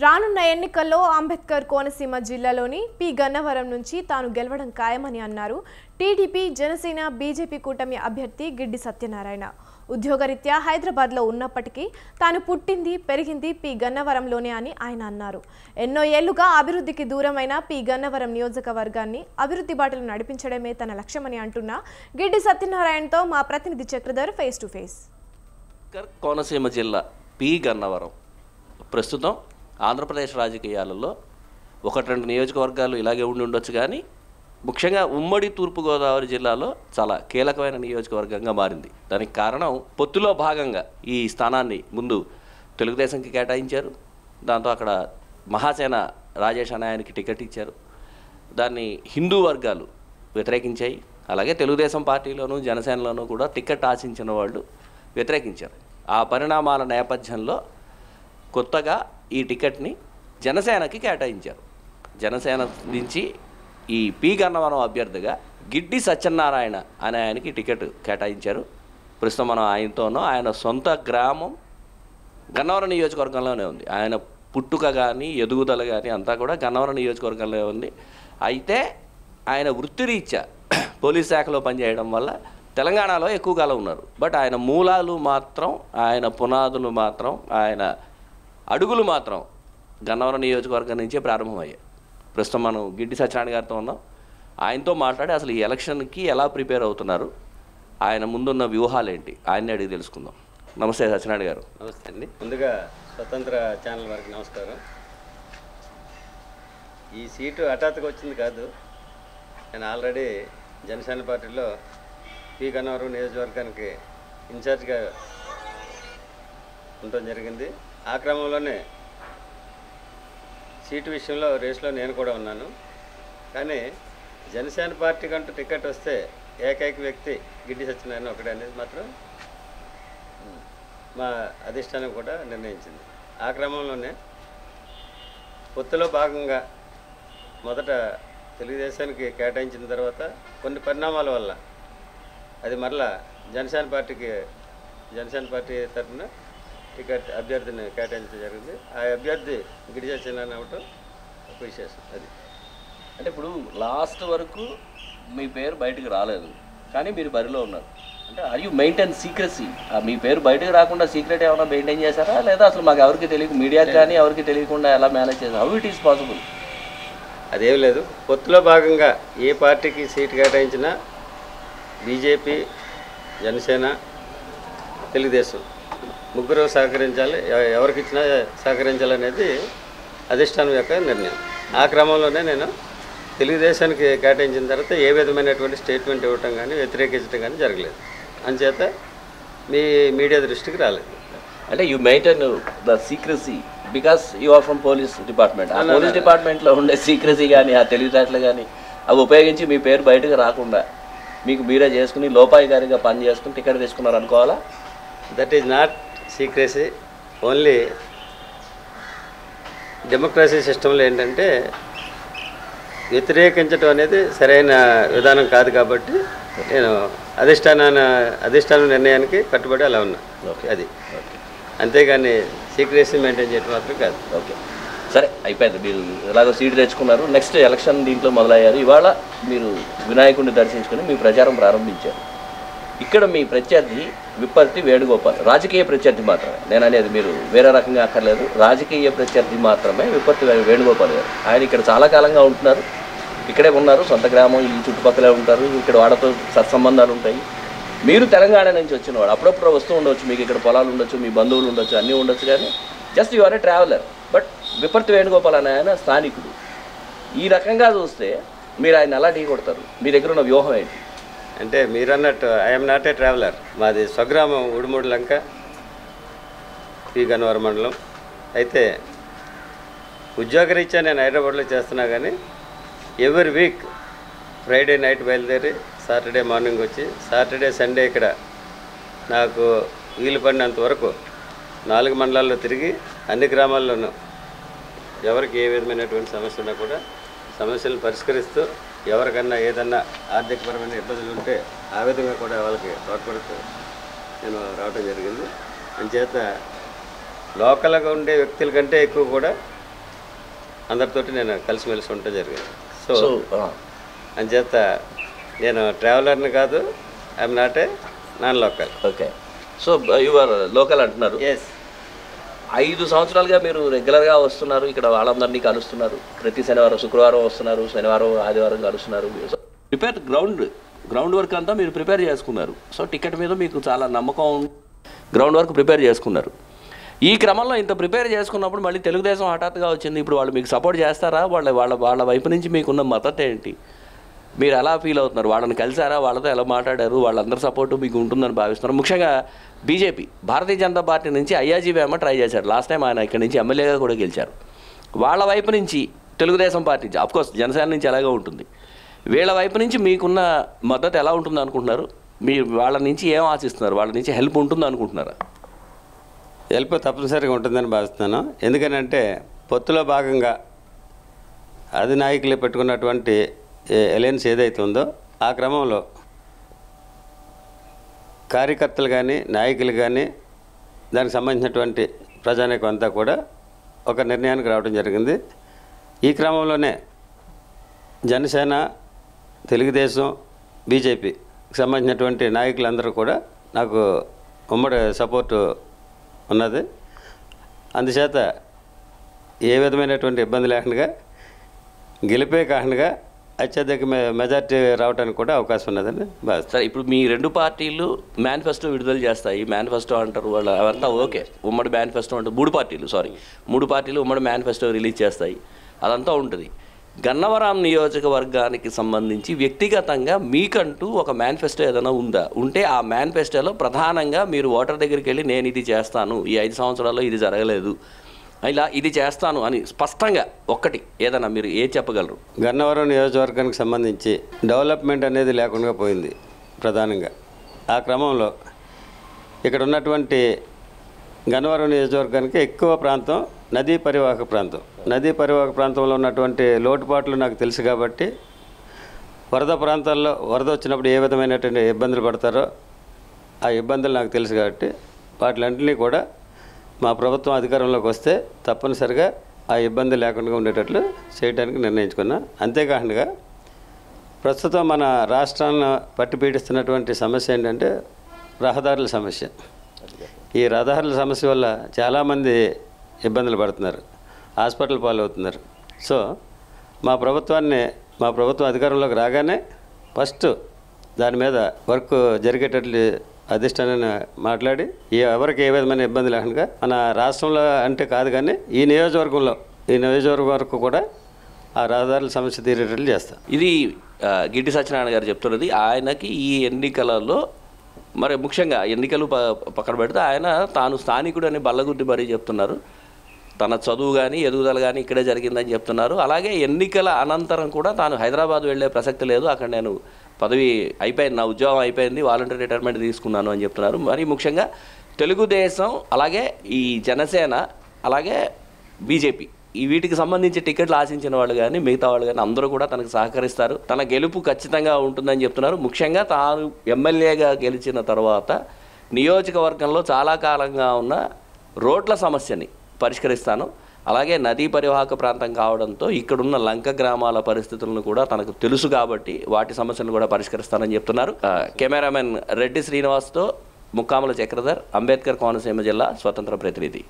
రానున్న ఎన్నికల్లో అంబేద్కర్ కోనసీమ జిల్లాలోని పి గన్నవరం నుంచి తాను గెలవడం ఖాయమని అన్నారు టీడీపీ జనసేన బీజేపీ కూటమి అభ్యర్థి గిడ్డి సత్యనారాయణ. ఉద్యోగరీత్యా హైదరాబాద్లో ఉన్నప్పటికీ తాను పుట్టింది పెరిగింది పి గన్నవరంలోనే అని ఆయన అన్నారు. ఎన్నో ఏళ్లుగా అభివృద్ధికి దూరమైన పి గన్నవరం నియోజకవర్గాన్ని అభివృద్ధి బాటలు నడిపించడమే తన లక్ష్యమని అంటున్న గిడ్డి సత్యనారాయణతో మా ప్రతినిధి Chakradhar face to face. Konaseema జిల్లా పి గన్నవరం ప్రస్తుతం ఆంధ్రప్రదేశ్ రాజకీయాలలో ఒకటి రెండు నియోజకవర్గాలు ఇలాగే ఉండొచ్చు, కానీ ముఖ్యంగా ఉమ్మడి తూర్పుగోదావరి జిల్లాలో చాలా కీలకమైన నియోజకవర్గంగా మారింది. దానికి కారణం పొత్తులో భాగంగా ఈ స్థానాన్ని ముందు తెలుగుదేశంకి కేటాయించారు. దాంతో అక్కడ మహాసేన రాజేష్ అనాయానికి టికెట్ ఇచ్చారు. దాన్ని హిందూ వర్గాలు వ్యతిరేకించాయి. అలాగే తెలుగుదేశం పార్టీలోనూ జనసేనలోనూ కూడా టికెట్ ఆశించిన వాళ్ళు వ్యతిరేకించారు. ఆ పరిణామాల నేపథ్యంలో కొత్తగా ఈ టికెట్ని జనసేనకి కేటాయించారు. జనసేన నుంచి ఈ పి గన్నవరం అభ్యర్థిగా గిడ్డి సత్యనారాయణ అనే ఆయనకి టికెట్ కేటాయించారు. ప్రస్తుతం మనం ఆయనతోనో ఆయన సొంత గ్రామం గన్నవరం నియోజకవర్గంలోనే ఉంది. ఆయన పుట్టుక కానీ ఎదుగుదల కానీ అంతా కూడా గన్నవరం నియోజకవర్గంలో ఉంది. అయితే ఆయన వృత్తిరీత్యా పోలీస్ శాఖలో పనిచేయడం వల్ల తెలంగాణలో ఎక్కువ కాలం ఉన్నారు. బట్ ఆయన మూలాలు మాత్రం, ఆయన పునాదులు మాత్రం, ఆయన అడుగులు మాత్రం గన్నవరం నియోజకవర్గం నుంచే ప్రారంభమయ్యాయి. ప్రస్తుతం మనం గిడ్డి సత్యనారాయణ గారితో ఉన్నాం. ఆయనతో మాట్లాడి అసలు ఈ ఎలక్షన్కి ఎలా ప్రిపేర్ అవుతున్నారు, ఆయన ముందున్న వ్యూహాలు ఏంటి, ఆయన్ని అడిగి తెలుసుకుందాం. నమస్తే సత్యనారాయణ గారు. నమస్తే అండి. ముందుగా స్వతంత్ర ఛానల్ వారికి నమస్కారం. ఈ సీటు హఠాత్తుగా వచ్చింది కాదు. నేను ఆల్రెడీ జనసేన పార్టీలో పి గన్నవరం నియోజకవర్గానికి ఇన్ఛార్జ్గా ఉండటం జరిగింది. ఆ క్రమంలోనే సీటు విషయంలో రేసులో నేను కూడా ఉన్నాను. కానీ జనసేన పార్టీకి అంటూ టికెట్ వస్తే ఏకైక వ్యక్తి గిడ్డి సత్యనారాయణ ఒకటే అనేది మాత్రం మా అధిష్టానం కూడా నిర్ణయించింది. ఆ క్రమంలోనే పొత్తులో భాగంగా మొదట తెలుగుదేశానికి కేటాయించిన తర్వాత కొన్ని పరిణామాల వల్ల అది మరలా జనసేన పార్టీ తరఫున టికెట్ అభ్యర్థిని కేటాయించడం జరిగింది. ఆ అభ్యర్థి గిడ్డి సత్యనారాయణ అవటం ఒక విశేషం. అది అంటే ఇప్పుడు లాస్ట్ వరకు మీ పేరు బయటకు రాలేదు, కానీ మీరు బరిలో ఉన్నారు. అంటే ఆర్ యూ మెయింటైన్ సీక్రెసీ? మీ పేరు బయటకు రాకుండా సీక్రెట్ ఏమైనా మెయింటైన్ చేశారా, లేదా అసలు మాకు ఎవరికి తెలియదు, మీడియాకి కానీ ఎవరికి తెలియకుండా ఎలా మేనేజ్ చేశారు? How it is possible? అదేం లేదు. పొత్తులో భాగంగా ఏ పార్టీకి సీటు కేటాయించినా బీజేపీ, జనసేన, తెలుగుదేశం ముగ్గురు సహకరించాలి, ఎవరికి ఇచ్చినా సహకరించాలనేది అధిష్టానం యొక్క నిర్ణయం. ఆ క్రమంలోనే నేను తెలుగుదేశానికి కేటాయించిన తర్వాత ఏ విధమైనటువంటి స్టేట్మెంట్ ఇవ్వటం కానీ వ్యతిరేకించడం కానీ జరగలేదు. అంచేత మీ మీడియా దృష్టికి రాలేదు. అంటే you maintain the secrecy because you are from police department. ఆ పోలీస్ డిపార్ట్మెంట్లో ఉండే సీక్రసీ కానీ ఆ తెలివితేటలు కానీ అవి ఉపయోగించి మీ పేరు బయటకు రాకుండా మీకు మీరే చేసుకుని లోపాయికారిగా పని చేసుకుని టికెట్ తీసుకున్నారు అనుకోవాలా? That is not secrecy. Only democracy సిస్టంలో ఏంటంటే వ్యతిరేకించడం అనేది సరైన విధానం కాదు. కాబట్టి నేను అధిష్టానం నిర్ణయానికి కట్టుబడి అలా ఉన్నా. ఓకే, అది అంతేగాని సీక్రసీ మెయింటైన్ చేయడం మాత్రం కాదు. ఓకే, సరే అయిపోయింది. మీరు ఎలాగో సీటు తెచ్చుకున్నారు. నెక్స్ట్ ఎలక్షన్ దీంట్లో మొదలయ్యారు. ఇవాళ మీరు వినాయకుడిని దర్శించుకుని మీ ప్రచారం ప్రారంభించారు. ఇక్కడ మీ ప్రత్యర్థి విప్పర్తి వేణుగోపాల్, రాజకీయ ప్రత్యర్థి మాత్రమే. నేను అనేది మీరు వేరే రకంగా అక్కర్లేదు, రాజకీయ ప్రత్యర్థి మాత్రమే విప్పర్తి వేణుగోపాల్ గారు. ఆయన ఇక్కడ చాలా కాలంగా ఉంటున్నారు, ఇక్కడే ఉన్నారు, సొంత గ్రామం ఈ చుట్టుపక్కలే ఉంటారు, ఇక్కడ వాళ్ళతో సత్సంబంధాలు ఉంటాయి. మీరు తెలంగాణ నుంచి వచ్చినవాడు, అప్పుడప్పుడు వస్తూ ఉండొచ్చు, మీకు ఇక్కడ పొలాలు ఉండొచ్చు, మీ బంధువులు ఉండొచ్చు, అన్నీ ఉండొచ్చు, కానీ just you are a traveller. But Vipparthi Venugopal అనే ఆయన స్థానికుడు. ఈ రకంగా చూస్తే మీరు ఆయన ఎలా ఢీ కొడతారు? మీ దగ్గర ఉన్న వ్యూహం ఏంటి? అంటే మీరు అన్నట్టు ఐఎమ్ నాట్ ఏ ట్రావెలర్. మాది స్వగ్రామం ఉడుమూడు లంక, పి గన్నవరం మండలం. అయితే ఉద్యోగరీత్యా నేను హైదరాబాద్లో చేస్తున్నా, కానీ ఎవ్రీ వీక్ ఫ్రైడే నైట్ బయలుదేరి సాటర్డే మార్నింగ్ వచ్చి సాటర్డే సండే ఇక్కడ నాకు వీలు పడినంత వరకు 4 మండలాల్లో తిరిగి అన్ని గ్రామాల్లోనూ ఎవరికి ఏ విధమైనటువంటి సమస్య ఉన్నా కూడా సమస్యలను పరిష్కరిస్తూ, ఎవరికన్నా ఏదన్నా ఆర్థికపరమైన ఇబ్బందులు ఉంటే ఆ విధంగా కూడా వాళ్ళకి తోడ్పడుతూ నేను రావడం జరిగింది. అంచేత లోకల్గా ఉండే వ్యక్తుల కంటే ఎక్కువ కూడా అందరితోటి నేను కలిసిమెలిసి ఉండటం జరిగింది. సో అంచేత నేను ట్రావెలర్ని కాదు, I'm not a non local. Okay. So your local అంటున్నారు. ఎస్. 5 సంవత్సరాలుగా మీరు రెగ్యులర్గా వస్తున్నారు, ఇక్కడ వాళ్ళందరినీ కలుస్తున్నారు, ప్రతి శనివారం శుక్రవారం వస్తున్నారు, శనివారం ఆదివారం కలుస్తున్నారు. ప్రిపేర్ గ్రౌండ్ వర్క్ అంతా మీరు ప్రిపేర్ చేసుకున్నారు. సో టికెట్ మీద మీకు చాలా నమ్మకం, గ్రౌండ్ వర్క్ ప్రిపేర్ చేసుకున్నారు. ఈ క్రమంలో ఇంత ప్రిపేర్ చేసుకున్నప్పుడు మళ్ళీ తెలుగుదేశం హఠాత్తుగా వచ్చింది. ఇప్పుడు వాళ్ళు మీకు సపోర్ట్ చేస్తారా? వాళ్ళ వైపు నుంచి మీకున్న మద్దతు ఏంటి? మీరు ఎలా ఫీల్ అవుతున్నారు? వాళ్ళని కలిసారా? వాళ్ళతో ఎలా మాట్లాడారు? వాళ్ళందరి సపోర్టు మీకు ఉంటుందని భావిస్తున్నారు. ముఖ్యంగా బీజేపీ, భారతీయ జనతా పార్టీ నుంచి అయ్యాజీ వేమ ట్రై చేశారు. లాస్ట్ టైం ఆయన ఇక్కడ నుంచి ఎమ్మెల్యేగా కూడా గెలిచారు. వాళ్ళ వైపు నుంచి తెలుగుదేశం పార్టీ నుంచి, అఫ్కోర్స్ జనసేన నుంచి ఎలాగో ఉంటుంది, వీళ్ళ వైపు నుంచి మీకున్న మద్దతు ఎలా ఉంటుంది అనుకుంటున్నారు? మీరు వాళ్ళ నుంచి ఏం ఆశిస్తున్నారు? వాళ్ళ నుంచి హెల్ప్ ఉంటుంది అనుకుంటున్నారా? హెల్ప్ తప్పనిసరిగా ఉంటుందని భావిస్తున్నాను. ఎందుకనంటే పొత్తులో భాగంగా అధినాయకులు పెట్టుకున్నటువంటి అలయన్స్ ఏదైతే ఉందో ఆ క్రమంలో కార్యకర్తలు కానీ నాయకులు కానీ దానికి సంబంధించినటువంటి ప్రజానీకం అంతా కూడా ఒక నిర్ణయానికి రావడం జరిగింది. ఈ క్రమంలోనే జనసేన, తెలుగుదేశం, బీజేపీకి సంబంధించినటువంటి నాయకులందరూ కూడా నాకు ఉమ్మడి సపోర్టు ఉన్నది. అందుచేత ఏ విధమైనటువంటి ఇబ్బంది లేకుండా గెలిపే కాకుండా అత్యధిక మెజార్టీ రావడానికి కూడా అవకాశం ఉన్నదని భావిస్తాను. సరే, ఇప్పుడు మీ 2 పార్టీలు మేనిఫెస్టో విడుదల చేస్తాయి. మేనిఫెస్టో అంటారు వాళ్ళు, అవంతా ఓకే. ఉమ్మడి మేనిఫెస్టో అంటారు. 3 పార్టీలు ఉమ్మడి మేనిఫెస్టో రిలీజ్ చేస్తాయి, అదంతా ఉంటుంది. గన్నవరం నియోజకవర్గానికి సంబంధించి వ్యక్తిగతంగా మీకంటూ ఒక మేనిఫెస్టో ఏదైనా ఉందా? ఉంటే ఆ మేనిఫెస్టోలో ప్రధానంగా మీరు ఓటర్ దగ్గరికి వెళ్ళి నేను ఇది చేస్తాను, ఈ 5 సంవత్సరాల్లో ఇది జరగలేదు, ఇలా ఇది చేస్తాను అని స్పష్టంగా ఒక్కటి ఏదైనా మీరు చెప్పగలరు? గన్నవరం నియోజకవర్గానికి సంబంధించి డెవలప్మెంట్ అనేది లేకుండా పోయింది ప్రధానంగా. ఆ క్రమంలో ఇక్కడ ఉన్నటువంటి గన్నవరం నియోజకవర్గానికి ఎక్కువ ప్రాంతం నదీ పరివాహక ప్రాంతం. నదీ పరివాహక ప్రాంతంలో ఉన్నటువంటి లోటుపాట్లు నాకు తెలుసు కాబట్టి వరద ప్రాంతాల్లో వరద వచ్చినప్పుడు ఏ విధమైనటువంటి ఇబ్బందులు పడతారో ఆ ఇబ్బందులు నాకు తెలుసు కాబట్టి వాటిలన్నింటినీ కూడా మా ప్రభుత్వం అధికారంలోకి వస్తే తప్పనిసరిగా ఆ ఇబ్బంది లేకుండా ఉండేటట్లు చేయడానికి నిర్ణయించుకున్నా. అంతేకాకుండా ప్రస్తుతం మన రాష్ట్రాలను పట్టి పీడిస్తున్నటువంటి సమస్య ఏంటంటే రహదారుల సమస్య. ఈ రహదారుల సమస్య వల్ల చాలామంది ఇబ్బందులు పడుతున్నారు, హాస్పిటల్ పాలవుతున్నారు. సో మా ప్రభుత్వం అధికారంలోకి రాగానే ఫస్ట్ దాని మీద వర్క్ జరిగేటట్లు అధిష్టానాన్ని మాట్లాడి ఎవరికి ఏ విధమైన ఇబ్బంది లేకుండా మన రాష్ట్రంలో అంటే కాదు కానీ ఈ నియోజకవర్గం వరకు కూడా ఆ రహదారుల సమస్య తీరేటట్లు చేస్తాం. ఇది గిడ్డి సత్యనారాయణ గారు చెప్తున్నది. ఆయనకి ఈ ఎన్నికలలో మరి ముఖ్యంగా ఎన్నికలు పక్కన పెడితే ఆయన తాను స్థానికుడు అని బల్లగుద్ది మరీ చెప్తున్నారు. తన చదువు కానీ ఎదుగుదల కానీ ఇక్కడే జరిగిందని చెప్తున్నారు. అలాగే ఎన్నికల అనంతరం కూడా తాను హైదరాబాద్ వెళ్ళే ప్రసక్తి లేదు, అక్కడ నేను పదవి అయిపోయింది, నా ఉద్యోగం అయిపోయింది, వాలంటీర్ రిటైర్మెంట్ తీసుకున్నాను అని చెప్తున్నారు. మరి ముఖ్యంగా తెలుగుదేశం, అలాగే ఈ జనసేన, అలాగే బీజేపీ, ఈ వీటికి సంబంధించి టికెట్లు ఆశించిన వాళ్ళు కానీ మిగతా వాళ్ళు కానీ అందరూ కూడా తనకు సహకరిస్తారు, తన గెలుపు ఖచ్చితంగా ఉంటుందని చెప్తున్నారు. ముఖ్యంగా తాను ఎమ్మెల్యేగా గెలిచిన తర్వాత నియోజకవర్గంలో చాలా కాలంగా ఉన్న రోడ్ల సమస్యని పరిష్కరిస్తాను, అలాగే నదీ పరివాహక ప్రాంతం కావడంతో ఇక్కడున్న లంక గ్రామాల పరిస్థితులను కూడా తనకు తెలుసు కాబట్టి వాటి సమస్యలను కూడా పరిష్కరిస్తానని చెప్తున్నారు. కెమెరామెన్ రెడ్డి శ్రీనివాస్తో ముక్కాముల చక్రధర్, అంబేద్కర్ కోనసీమ జిల్లా స్వతంత్ర ప్రతినిధి.